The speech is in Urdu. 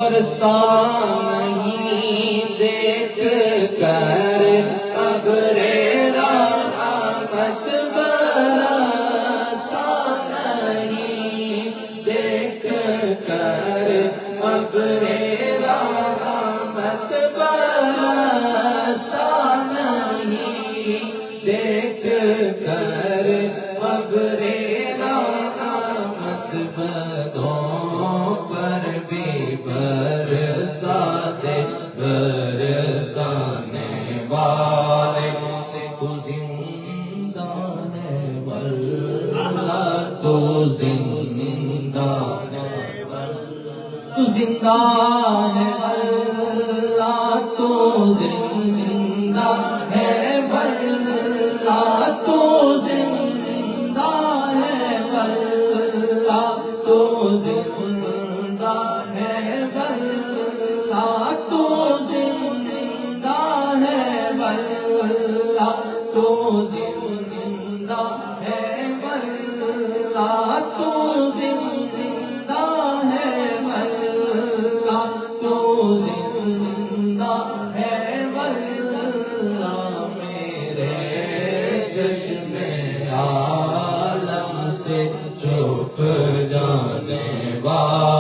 برستا نہیں دیکھ کر ابر رحمت برستا نہیں دیکھ کر ابر رحمت برستا نہیں دیکھ کر ابر رحمت بدوں پر بھی برساتے برسانے والے تو زندہ ہے واللہ تو زندہ ہے تو زندہ ہے واللہ تو زندہ ہے واللہ تو زندہ ہے واللہ تو زندہ ہے واللہ تو زندہ ہے واللہ تو زندہ ہے واللہ تو زندہ ہے واللہ تو زندہ ہے واللہ میرے چشم عالم سے چھپ جانے والا